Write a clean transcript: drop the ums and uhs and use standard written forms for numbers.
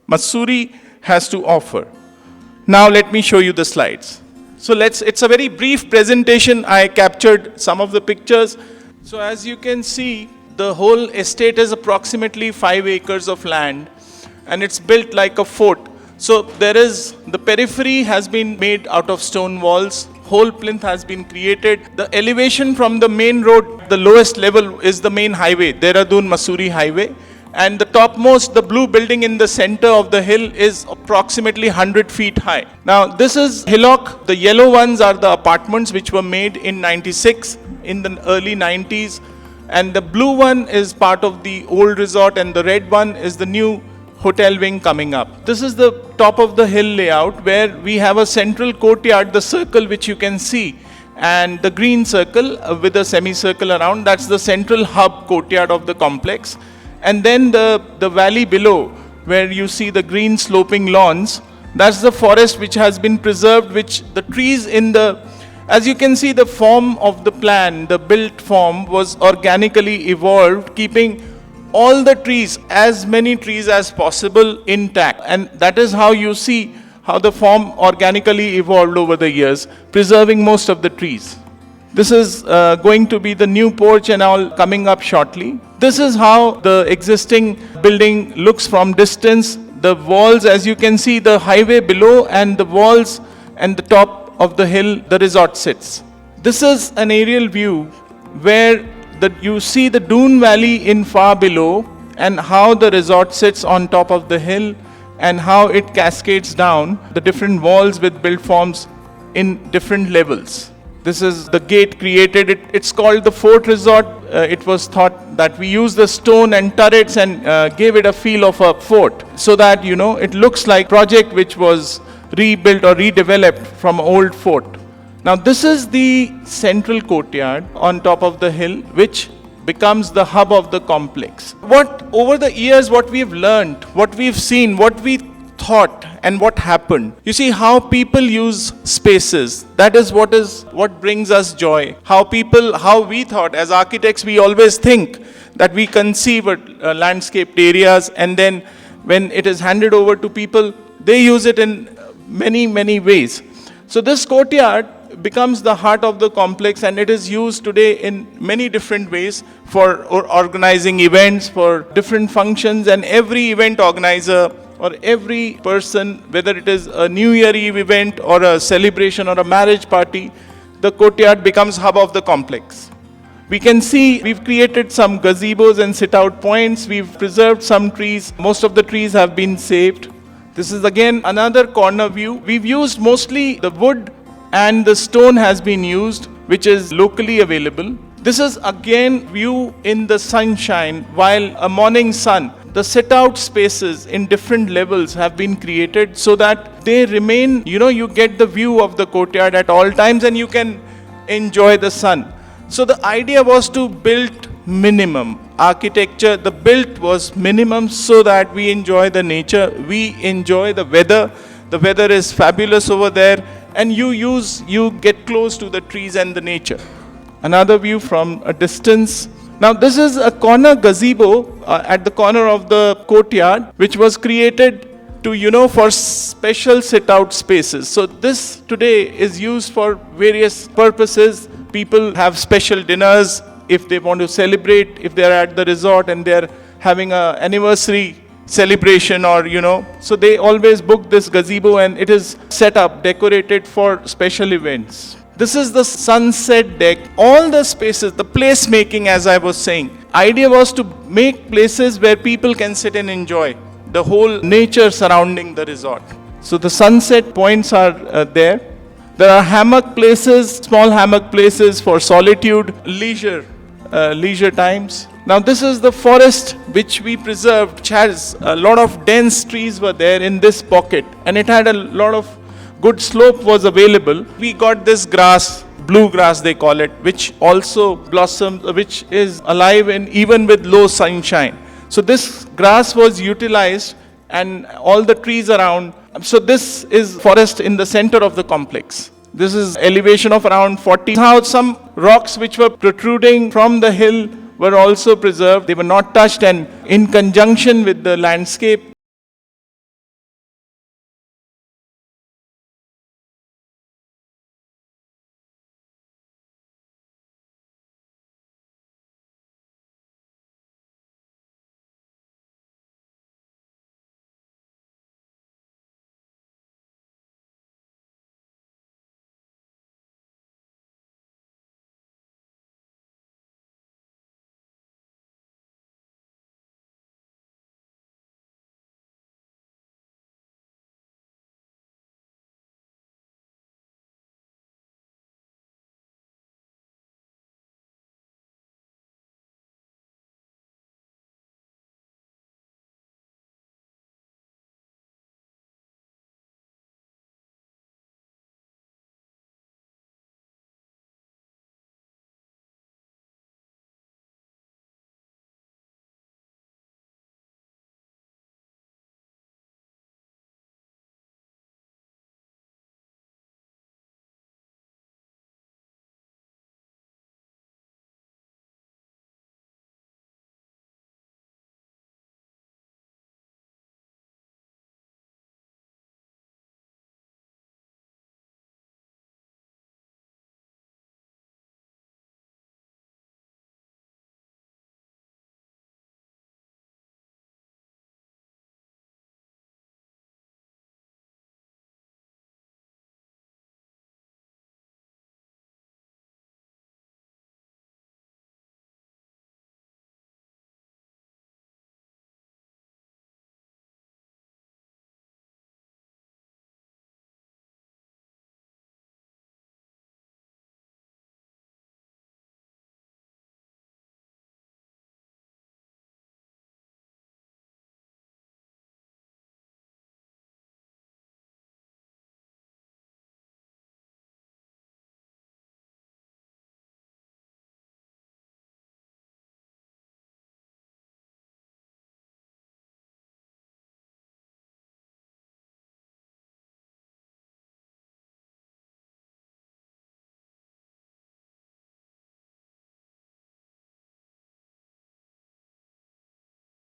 Mussoorie has to offer. Now let me show you the slides. So it's a very brief presentation. I captured some of the pictures. So as you can see, the whole estate is approximately 5 acres of land, and it's built like a fort. So the periphery has been made out of stone walls. Whole plinth has been created. The elevation from the main road, the lowest level is the main highway, Dehradun-Mussoorie highway. And the topmost, the blue building in the center of the hill is approximately 100 feet high. Now this is hillock. The yellow ones are the apartments which were made in 96, in the early 90s. And the blue one is part of the old resort, and the red one is the new hotel wing coming up. This is the top of the hill layout where we have a central courtyard, the circle which you can see, and the green circle with a semicircle around. That's the central hub courtyard of the complex. And then the valley below, where you see the green sloping lawns, that's the forest which has been preserved, which the trees as you can see, the form of the plan, the built form was organically evolved, keeping all the trees, as many trees as possible, intact. And that is how you see how the form organically evolved over the years, preserving most of the trees. This is going to be the new porch and all coming up shortly. This is how the existing building looks from distance. The walls, as you can see, the highway below, and the walls and the top of the hill, the resort sits. This is an aerial view where you see the Doon Valley in far below, and how the resort sits on top of the hill, and how it cascades down the different walls with built forms in different levels. This is the gate created. It's called the Fort Resort. It was thought that we use the stone and turrets and gave it a feel of a fort, so that, it looks like project which was rebuilt or redeveloped from old fort. Now this is the central courtyard on top of the hill, which becomes the hub of the complex. Over the years, what we've learned, what we've seen, what we thought, and what happened. You see how people use spaces. That is what brings us joy. How we thought as architects, we always think that we conceive landscaped areas, and then when it is handed over to people, they use it in many, many ways. So this courtyard becomes the heart of the complex, and it is used today in many different ways for organizing events, for different functions, and every event organizer or every person, whether it is a New Year Eve event or a celebration or a marriage party, the courtyard becomes hub of the complex. We can see we've created some gazebos and sit-out points. We've preserved some trees. Most of the trees have been saved. This is again another corner view. We've used mostly the wood, and the stone has been used, which is locally available. This is again view in the sunshine while a morning sun. The sit-out spaces in different levels have been created so that they remain, you get the view of the courtyard at all times, and you can enjoy the sun. So the idea was to build minimum. Architecture, the built was minimum so that we enjoy the nature, we enjoy the weather. The weather is fabulous over there, and you get close to the trees and the nature. Another view from a distance. Now this is a corner gazebo at the corner of the courtyard, which was created to, for special sit-out spaces. So this today is used for various purposes. People have special dinners if they want to celebrate, if they're at the resort and they're having an anniversary celebration, or so they always book this gazebo, and it is set up, decorated for special events. This is the sunset deck. All the spaces, the place making, as I was saying, idea was to make places where people can sit and enjoy the whole nature surrounding the resort. So the sunset points are there. There are hammock places, small hammock places for solitude, leisure times. Now this is the forest which we preserved, which has a lot of dense trees were there in this pocket, and it had a lot of good slope was available. We got this grass, blue grass they call it, which also blossoms, which is alive and even with low sunshine. So this grass was utilized, and all the trees around. So this is forest in the center of the complex. This is elevation of around 40. How some rocks which were protruding from the hill were also preserved. They were not touched, and in conjunction with the landscape,